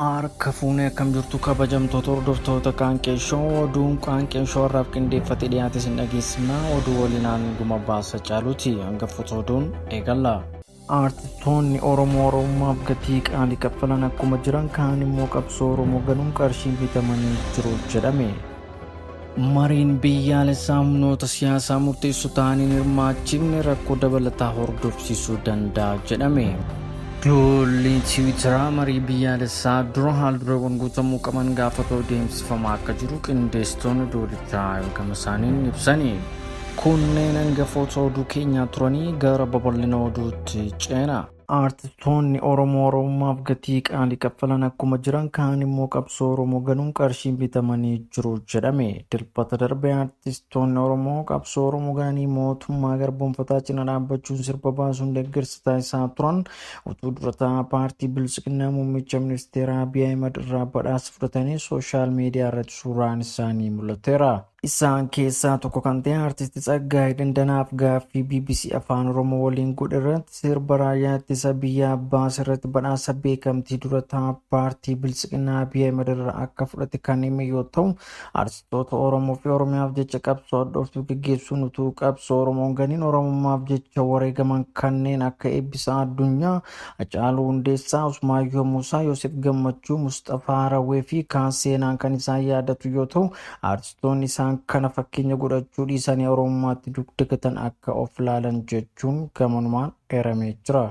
Harka fuunee akkam jirtu kabajamtoota hordoftoota Qaanqeeshoo oduun Qaanqeeshoo irraaf qindeeffate dhiyaate sin dhageessifnaa oduu waliinaan guma baasa caaluuti hangafoota oduun eegalla. Artistoonni Oromummaaf gatii qaalii kaffalan akkuma jiran kaan immoo qabsoo Oromoo ganuun qarshii bitamanii jiru jedhame. Mariin biyyaalessaa humnoota siyaasaa murteessoo ta'aniin hirmaachifne rakkoo dabalataa hordofsiisuu danda'a jedhame. Duulli Tiwiitaraa marii biyyaalessaa dura haaldureewwan guutamuu qaban gaafatoo deemsifamaa akka jiru qindeessitoonni duulichaa gama isaaniin ibsanii. Kunneen hangafoota oduu keenyaa turanii gara babal'ina oduutti ceena. Artistoonni Oromummaaf gatii qaalii kaffalan akkuma jiran kaan immoo qabsoo Oromoo ganuun qarshii bitamanii jiru jedhame. Dilbata darbe artistoonni Oromoo qabsoo Oromoo gananii mootummaa garboonfataa cina dhaabbachuun sirba baasuun deeggarsa taasisaa turan utuu durataa paartii Bilisiginnaa muummicha ministeeraa Abiy Ahimad irraa badhaasa fudhatanii sooshaal miidiyaa irratti suuraan isaanii mul'ateera. Isaan keessaa tokko kan ta'e artisti Tsaggaayee Dandanaaf gaaffii BBC Afaan Oromoo waliin godhe irratti sirba raayyaa ittisa biyya Abbaas irratti badhaasa beekamtii durataa paartii Bilisiginnaa Abiy Ahimad irraa akka fudhate kan hime yoo ta'u, artistoota Oromoo fi Oromiyaaf jecha qabsoo hadhooftuu gaggeessuun utuu qabsoo Oromoon ganiin Oromummaaf jecha wareegaman kanneen akka Eebbisaa Addunyaa, Hacaaluu Hundeessaa, Usmaayyoo Muusaa, Yoosef Gammachuu, Mustafaa Harawwee fi kaan seenaan kan isaan yaadatu yoo ta'u, artistoonni isaan kana fakkeenya godhachuu dhiisanii Oromummaatti dugdagatan akka of laalan jechuun gamanumaan eeramee jira.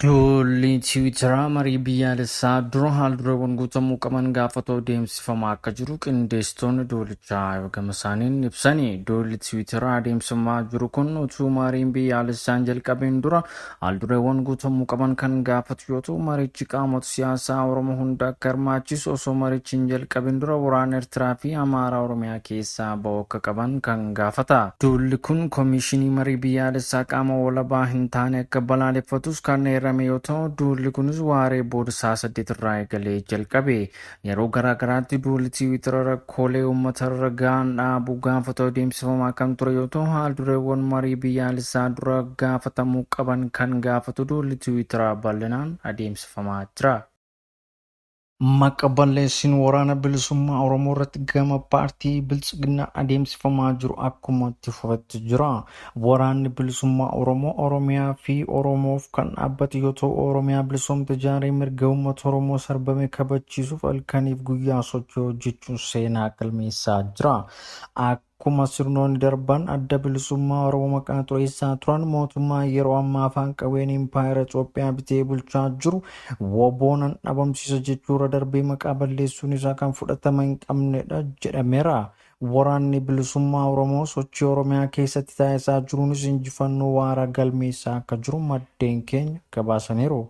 Duulli Tiwiitaraa marii biyyaalessaa dura haaldureewwan guutamuu qaban gaafatoo deemsifamaa akka jiru qindeessitoonni duulichaa gama isaaniin ibsanii. Duulli Tiwiitaraa adeemsifamaa jiru kun utuu mariin biyyaalessaan jalqabeen dura haaldureewwan guutamuu qaban kan gaafatu yoo ta'u, marichi qaamota siyaasaa Oromoo hunda akka hirmaachisu osoo marichi hin jalqabeen dura waraana Eertiraa fi Amaaraa Oromiyaa keessaa ba'uu akka qaban kan gaafata. Duulli kun koomishinii marii biyyaalessaa qaama walabaa hin taane akka balaaleffatus kan yoo ta'u, duulli kunis waaree booda saa 8 irraa eegalee jalqabe. Yeroo garaagaraatti duulli Tiwiitaraa rakkoolee uummata irra gahan dhaabuu gaafatoo deemsifamaa kan ture yoo ta'u, haaldureewwan marii biyyaalessaa dura gaafatamuu qaban kan gaafatu duulli Tiwiitaraa bal'inaan adeemsifamaa jira. Maqaa balleessin waraana bilisummaa Oromoo irratti gama paartii Bilisiginnaa adeemsifamaa jiru akkuma itti fufatti jira. Waraanni bilisummaa Oromoo Oromiyaa fi Oromoof kan dhaabbate yoo ta'u, Oromiyaa bilisoomte ijaaree mirga uummata Oromoo sarbame kabachiisuuf halkaniif guyyaa sochii hojjechuun seenaa galmeessaa jira. Akkuma sirnoonni darban adda bilisummaa Oromoo maqaa xureessaa turan mootummaa yeroo ammaa afaan qawween impaayera Itoophiyaa bitee bulchaa jiru woboonan dhabamsiisa jechuudha darbee maqaa balleessuun isaa kan fudhatama hin qabnedha jedhameera. Waraanni bilisummaa Oromoo sochii Oromiyaa keessatti taasisaa jiruunis injifannoo waaraa galmeessaa akka jiru maddeen keenya gabaasaniiru.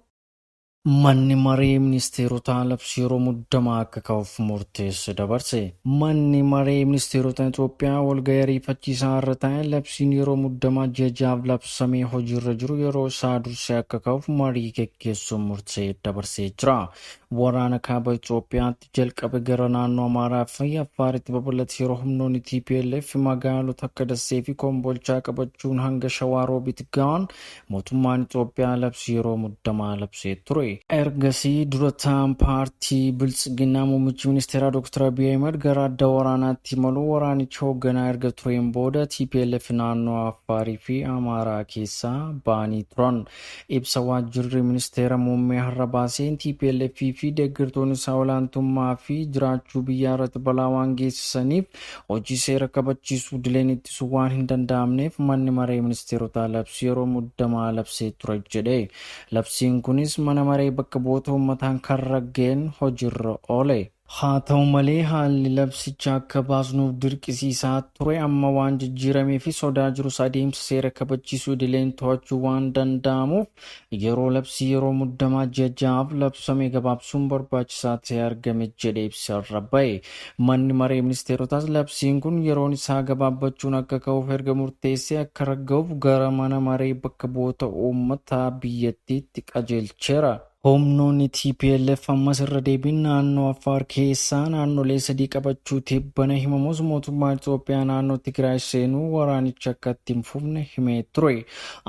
Manni maree ministeerotaa labsii yeroo muddamaa akka ka'uuf murteesse dabarse. Manni maree ministeerota Itoophiyaa walgahii ariifachiisaa irra taa'e labsiin yeroo muddamaa ji'a 6 labsamee hojiirra jiru yeroo isaa dursee akka ka'uuf marii geggeessuun murtee dabarsee jira. Waraana kaaba Itoophiyaatti jalqabe gara naannoo Amaaraa fi Affaaritti babal'ate yeroo humnoonni TPLF magaalota akka Dassee fi Kombolchaa qabachuun hanga Shawaa Roobitti ga'an mootummaan Itoophiyaa labsii yeroo muddamaa labsee ture. Ergasii durataan paartii Bilisiginnaa muummichi ministeeraa Dr. Abiy Ahimad gara adda waraanaatti imaluu waraanicha hoogganaa erga tureen booda TPLF naannoo Affaarii fi Amaaraa keessaa ba'anii turan. Ibsa waajjirri ministeera muummee har'a baaseen TPLF fi deeggartoonni isaa olaantummaa fi jiraachuu biyyaa irratti balaa waan geessisaniif hojii seera kabachiisuu dileen ittisuu waan hin danda'amneef manni maree ministeerotaa labsii yeroo muddamaa labsee ture jedhe. Labsiin kunis mana maree bakka bu'oota uummataan kan raggeen hojiirra oole. Haa ta'u malee haalli labsicha akka baasnuuf dirqisiisaa ture amma waan jijjiiramee fi sodaa jirus adeemsa seera kabachiisuu dileen to'achuu waan danda'amuuf yeroo labsii yeroo muddamaa ji'a 6 labsame gabaabsuun barbaachisaa ta'e argame jedhee ibsarra ba'e. Manni maree ministeerotaas labsiin kun yeroon isaa gabaabbachuun akka ka'uuf erga murteessee akka ragga'uuf gara mana maree bakka bu'oota uummataa biyyattiitti qajeelcheera. Humnoonni TPLF ammas irra deebiin naannoo Affaar keessaa naannolee sadii qabachuu tibbana himamus mootummaa Itoophiyaa naannoo Tigraay seenuu waraanicha akka itti hin fufne himee ture.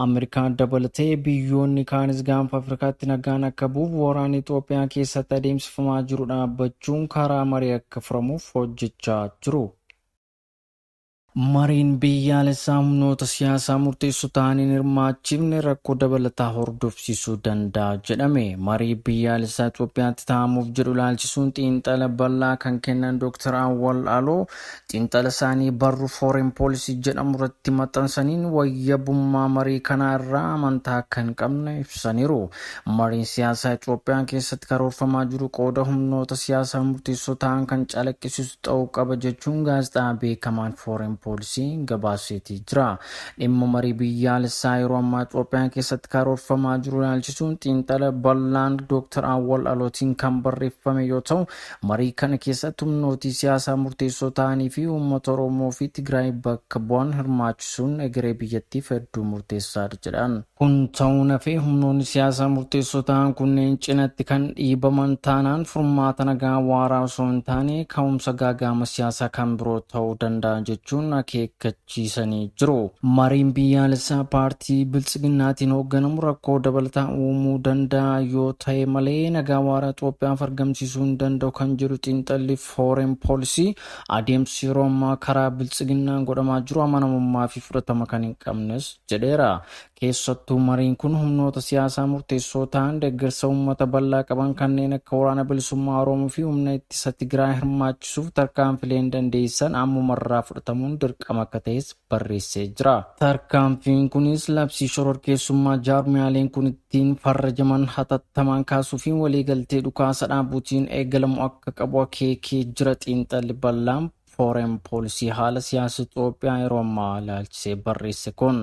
Ameerikaan dabalatee biyyoonni kaanis gaanfa Afrikaatti nagaan akka bu'uuf waraana Itoophiyaa keessatti adeemsifamaa jiru dhaabbachuun karaa marii akka furamuuf hojjechaa jiru. Mariin biyyaalessaa humnoota siyaasaa murteessoo ta'aniin hirmaachifne rakkoo dabalataa hordofsiisuu danda'a jedhame. Marii biyyaalessaa Itoophiyaatti taa'amuuf jedhu ilaalchisuun xiinxala bal'aa kan kennan Dr. Awwal Aloo xiinxala isaanii barruu Foreign Policy jedhamu irratti maxxansaniin wayyabummaa marii kanaa irraa amantaa akka hin qabne ibsaniiru. Mariin siyaasaa Itoophiyaa keessatti karoorfamaa jiru qooda humnoota siyaasaa murteessoo ta'an kan calaqqisiisu ta'uu qaba jechuun gaazexaa beekamaan Foreign Policy gabaaseetii jira. Dhimma marii biyyaalessaa yeroo ammaa Itoophiyaa keessatti karoorfamaa jiru ilaalchisuun xiinxala bal'aan Dr. Awwal Alootiin kan barreeffame yoo ta'u, marii kana keessatti humnooti siyaasaa murteessoo ta'anii fi uummata Oromoo fi Tigraay bakka bu'an hirmaachisuun egeree biyyattiif hedduu murteessaadha jedhan. Kun ta'uun hafee humnoonni siyaasaa murteessoo ta'an kunneen cinatti kan dhiibaman taanaan furmaata nagaa waaraa osoo hin taane ka'umsa gaaga'ama siyaasaa kan biroo ta'uu danda'a jechuun akeekkachiisanii jiru. Mariin biyyaalessaa paartii Biltsiginnaatiin hoogganamu rakkoo dabalataa uumuu danda'a yoo ta'e malee nagaa waaraa Itoophiyaaf argamsiisuu hin danda'u kan jedhu xiinxalli Foreign Policy adeemsi yeroo ammaa karaa Biltsiginnaan godhamaa jiru amanamummaa fi fudhatama kan hin qabnes jedheera. Keessattuu mariin kun humnoota siyaasaa murteessoo ta'an deeggarsa uummata bal'aa qaban kanneen akka waraana bilisummaa Oromoo fi humna ittisa Tigraay hirmaachisuuf tarkaanfileen dandeessan ammumarraa fudhatamuun dirqama akka ta'es barreessee jira. Tarkaanfiin kunis labsii shororkeessummaa jaarmiyaaleen kun ittiin farrajaman hatattamaan kaasuu fi waliigaltee dhukaasa dhaabuutiin eegalamu akka qabu akeekee jira. Xiinxalli bal'aan Foreign Policy haala siyaasa Itoophiyaa yeroo ammaa ilaalchisee barreesse kun.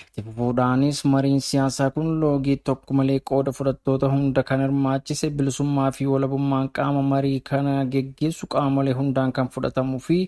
Itti fufuudhaanis mariin siyaasaa kun loogii tokko malee qooda fudhattoota hunda kan hirmaachise bilisummaa fi walabummaan qaama marii kana geggeessu qaamolee hundaan kan fudhatamuu fi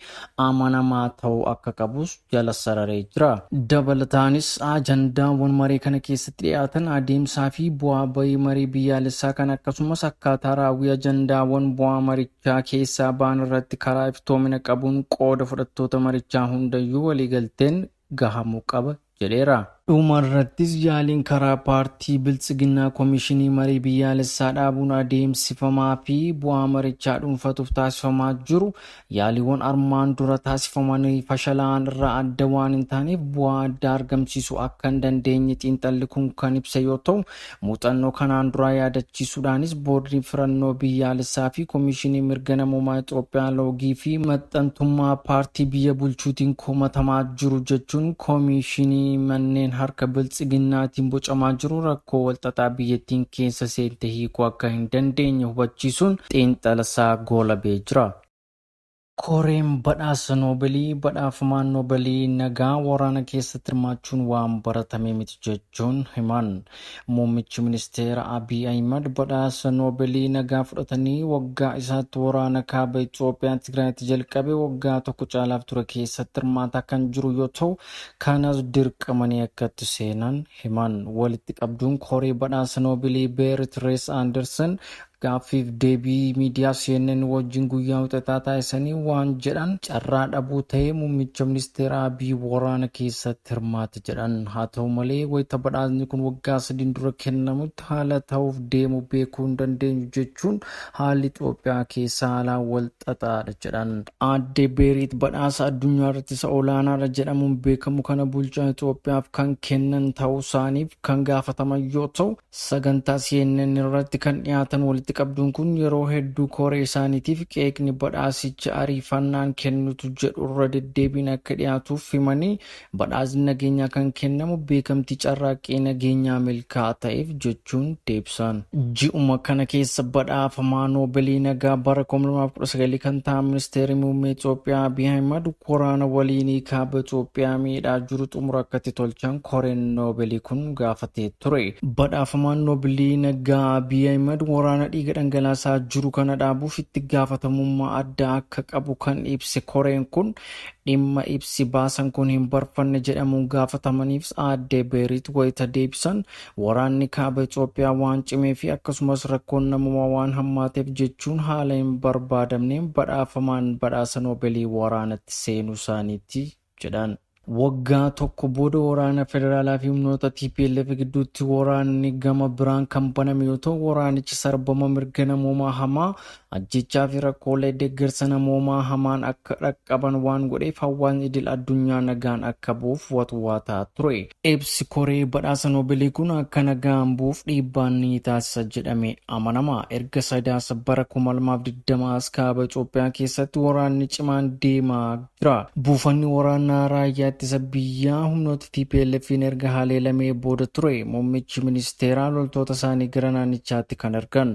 amanamaa ta'uu akka qabus jala sararee jira. Dabalataanis ajandaawwan marii kana keessatti dhiyaatan adeemsaa fi bu'aa bayii marii biyyaalessaa kan akkasumas akkaataa raawwii ajandaawwan bu'aa marichaa keessaa ba'an irratti karaa iftoomina qabuun qooda fudhattoota marichaa hundayyuu waliigalteen gahamuu qaba jedheera. Dhumarrattis yaaliin karaa paartii Biltsiginnaa Komishinii Marii Biyyaalessaa dhaabuun adeemsifamaa fi bu'aa marichaa dhuunfatuuf taasifamaa jiru yaaliiwwan armaan dura taasifamanii fashalaan irraa adda waan hin taaneef bu'aa addaa argamsiisuu akka hin dandeenye xiinxalli kun kan ibsa yoo ta'u, muuxannoo kanaan dura yaadachiisuudhaanis boordiin filannoo biyyaalessaa fi Komishinii Mirga Namummaa Itoophiyaa loogii fi maxxantummaa paartii biyya bulchuutiin komatamaa jiru jechuun Komishinii manneen harka Biltsiginnaatiin bocamaa jiru rakkoo walxaxaa biyyattiin keessa seente hiikuu akka hin dandeenye hubachiisuun xiinxala isaa goolabee jira. Koreen badhaasa Noobilii badhaafamaan Noobilii nagaa waraana keessatti hirmaachuun waan baratame miti jechuun himan. Muummichi ministeera Abiy Ahimad badhaasa Noobilii nagaa fudhatanii waggaa isaatti waraana kaaba Itoophiyaa Tigraayitti jalqabe waggaa tokko caalaaf ture keessatti hirmaataa kan jiru yoo ta'u, kanas dirqamanii akka itti seenan himan. Walitti qabduun koree badhaasa Noobilii Berit Anderson gaaffiif deebii miidiyaa CNN wajjin guyyaa wixataa taasisanii waan jedhan carraa dhabuu ta'ee muummicha ministeera Abiy waraana keessatti hirmaate jedhan. Haa ta'u malee wayita badhaasni kun waggaa 3 dura kennamutti haala ta'uuf deemu beekuu hin dandeenyu jechuun haalli Itoophiyaa keessaa haala wal xaxaadha jedhan. Aadde Berit badhaasa addunyaa irratti isa olaanaadha jedhamuun beekamu kana bulchaa Itoophiyaaf kan kennan ta'uu isaaniif kan gaafataman yoo ta'u, sagantaa CNN irratti kan dhiyaatan walitti qabduun kun yeroo hedduu koree isaaniitiif qeeqni badhaasicha ariifannaan kennutu jedhu irra deddeebiin akka dhiyaatuuf himanii badhaasni nageenyaa kan kennamu beekamtii carraaqqii nageenyaa milkaa'aa ta'eef jechuun deebisan. Ji'uma kana keessa badhaafamaa Noobilii nagaa bara 2019 kan ta'an ministeerri muummee Itoophiyaa Abiy Ahimad waraana waliinii kaaba Itoophiyaa miidhaa jiru xumura akka itti tolchan koreen Noobilii kun gaafatee ture. Badhaafamaan Noobilii nagaa Abiy Ahimad waraana dhiiga dhangalaasaa jiru kana dhaabuuf itti gaafatamummaa addaa akka qabu kan ibse koreen kun dhimma ibsi baasan kun hin barfanne jedhamuun gaafatamaniif aadde Beerit wayita deebisan waraanni kaaba Itoophiyaa waan cimee fi akkasumas rakkoon namummaa waan hammaateef jechuun haala hin barbaadamneen badhaafamaan badhaasa Noobeelii waraanatti seenuu isaaniitti jedhan. Waggaa tokko booda waraana federaalaa fi humnoota TPLF gidduutti waraanni gama biraan kan baname yoo ta'u waraanichi sarbama mirga namoomaa hamaa ajjechaa fi rakkoolee deeggarsa namoomaa hamaan akka dhaqqaban waan godheef hawaasni idil addunyaa nagaan akka bu'uuf watwaataa ture. Ibsi koree badhaasa Noobeelii kun akka nagaan bu'uuf dhiibbaan ni taasisa jedhamee amanama. Erga sadaasa bara 2020 as kaaba Itoophiyaa keessatti waraanni cimaan deemaa jira. Buufanni waraanaa raayyaa ittisa biyyaa humnoota TPLF'n erga haleelamee booda ture. Muummichi ministeeraa loltoota isaanii gara naannichaatti kan argan.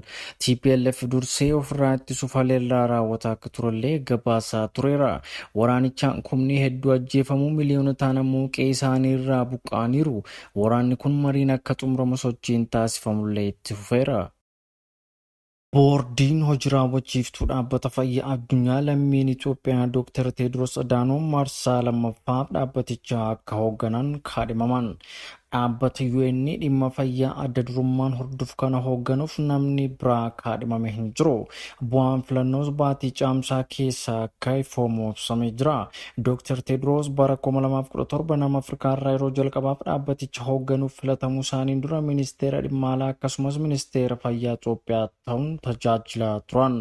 TPLF dursee ofirraa ittisuuf haleellaa raawwataa akka turellee gabaasaa tureera. Waraanichaan kumni hedduu ajjeefamuu miliyoonotaan ammoo qe'ee isaanii irraa buqqa'aniiru. Waraanni kun mariin akka xumuramu sochiin taasifamullee itti fufeera. Boordiin hojii raawwachiiftuu dhaabbata fayyaa addunyaa lammiin Itoophiyaa Dr. Teediroos Adaanoom marsaa lammaffaaf dhaabbatichaa akka hoogganan kaadhimaman. Dhaabbata UN dhimma fayyaa adda durummaan hordofu kana hoogganuuf namni biraa kaadhimame hin jiru. Bu'aan filannoos baatii caamsaa keessaa akka ifoomu ibsamee jira. Dr. Teediroos bara 2017 nama Afrikaarraa yeroo jalqabaaf dhaabbaticha hoogganuuf filatamuu isaaniin dura ministeera dhimma alaa akkasumas ministeera fayyaa Itoophiyaa ta'uun tajaajilaa turan.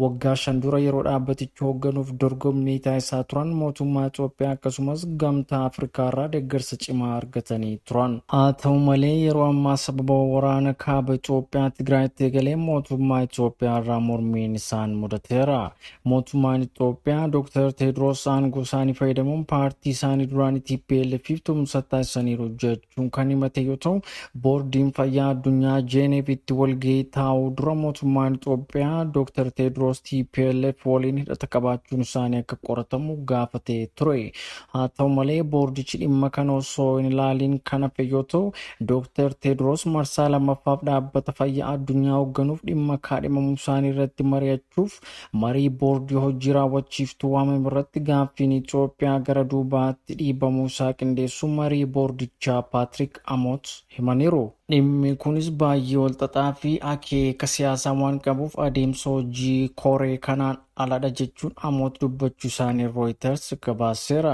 Waggaa 5 dura yeroo dhaabbaticha hoogganuuf dorgommii taasisaa turan mootummaa Itoophiyaa akkasumas gamtaa Afrikaarraa deeggarsa cimaa argatanii turan. Haa ta'u malee yeroo ammaa sababa waraana kaaba Itoophiyaa Tigraayitti eegalee mootummaa Itoophiyaa irraa mormiin isaan mudateera. Mootummaan Itoophiyaa Dr. Teediroos aangoo isaanii fayyadamuun paartii isaanii duraanii TPLF'if tumsa taasisaniiru jechuun kan himate yoo ta'u, boordiin fayyaa addunyaa Jeeneevitti walgahii taa'uu dura mootummaan Itoophiyaa Dr. Teediroos TPLF waliin hidhata qabaachuun isaanii akka qoratamu gaafatee ture. Haa ta'u malee boordichi dhimma kana osoo hin ilaaliin kana yoo ta'u, Dr. Teediroos marsaa lammaffaaf dhaabbata fayyaa addunyaa hoogganuuf dhimma kaadhimamuu isaanii irratti mari'achuuf marii boordii hojii raawwachiiftuu waamame irratti gaaffiin Itoophiyaa gara duubaatti dhiibamuu isaa qindeessu marii boordichaa Paatrik Amoot himaniiru. Dhimmi kunis baay'ee walxaxaa fi akeeka siyaasaa waan qabuuf adeemsa hojii koree kanaan aladha jechuun Amoot dubbachuu isaanii Reuters gabaaseera.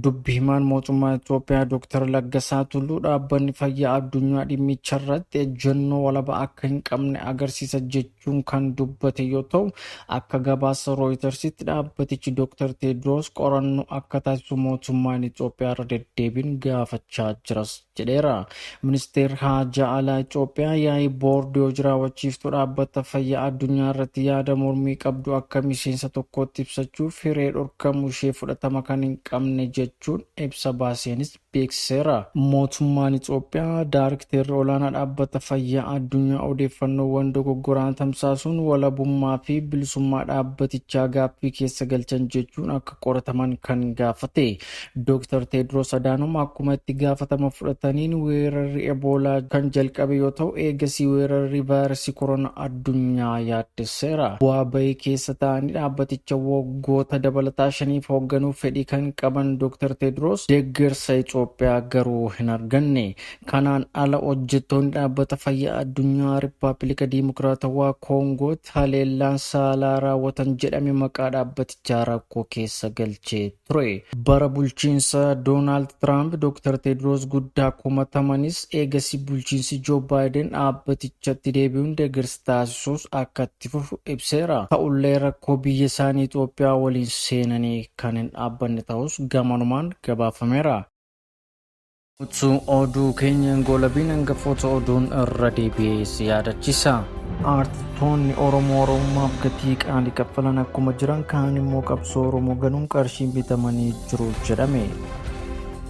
Dubbi himaan mootummaa Itoophiyaa Dr. Laggasaa Tulluu dhaabbanni fayyaa addunyaa dhimmicha irratti ejjennoo walaba akka hin qabne agarsiisa jechuun kan dubbate yoo ta'u, akka gabaasa Reutersitti dhaabbatichi Dr. Teediroos qorannoo akka taasisu mootummaan Itoophiyaa irra deddeebiin gaafachaa jiras jedheera. Ministeerri haajaa alaa Itoophiyaa yaa'ii boordii hojii raawwachiiftuu dhaabbata fayyaa addunyaa irratti yaada mormii qabdu akka miseensa tokkootti ibsachuuf hiree dhorkamuu ishee fudhatama kan hin qabne jechuun ibsa baaseenis beeksiseera. Mootummaan Itoophiyaa Daarikteerri olaanaa dhaabbata fayyaa addunyaa odeeffannoowwan dogoggoraan tamsaasuun walabummaa fi bilisummaa dhaabbatichaa gaaffii keessa galchan jechuun akka qorataman kan gaafate. Dr. Teediroos Adaanoom akkuma itti gaafatama fudhataniin weerarri Eboolaa kan jalqabe yoo ta'u, eegasii weerarri vaayirasii koronaa addunyaa yaaddesseera. Bu'aa bahii keessa ta'anii dhaabbaticha waggoota dabalataa 5 hoogganuuf fedhii kan qaban Dr. Teediroos deeggarsa Itoophiyaa garuu hin arganne. Kanaan ala hojjettoonni dhaabbata fayyaa addunyaa Rippaabilika Dimokiraatawaa Koongootti haleellaan saalaa raawwatan jedhame maqaa dhaabbatichaa rakkoo keessa galchee ture. Bara bulchiinsa Doonaald Tiraamp Dr. Teediroos guddaa kumatamanis eegasii bulchiinsi Joo Baayiden dhaabbatichatti deebi'uun deeggarsa taasisuus akka itti fufu ibseera. Ta'ullee rakkoo biyya isaanii Itoophiyaa waliin seenanii kan hin dhaabbanne ta'us gamanumaan gabaafameera. Utuu oduu keenyaan goolabiin hangafoota oduun irra deebi'ee si yaadachiisa. Aartistoonni Oromoo Oromummaaf gatii qaalii kaffalan akkuma jiran kaan immoo qabsoo Oromoo ganuun qarshiin bitamanii jiru jedhame.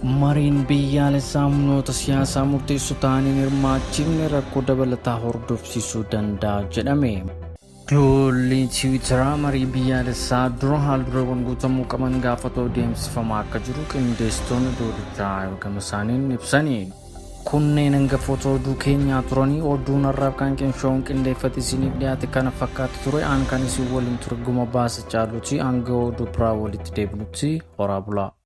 Mariin biyyaalessaa humnoota siyaasaa murteessoo ta'aniin hirmaachifne rakkoo dabalataa hordofsiisuu danda'a jedhame. Lolli Tiwiitaraa marii biyyaalessaa dura haaldureewwan guutamuu qaban gaafatoo deemsifamaa akka jiru qindeessitoonni doodichaa gama isaaniin ibsanii. kunneen hangafoota oduu keenyaa turanii oduun har'aaf qaanqeen shoon qindeeffate isiniif dhiyaate kana fakkaatu ture aan kan isin waliin ture guma baasa caaluuti hanga oduu biraa walitti deebinutti horaa bulaa.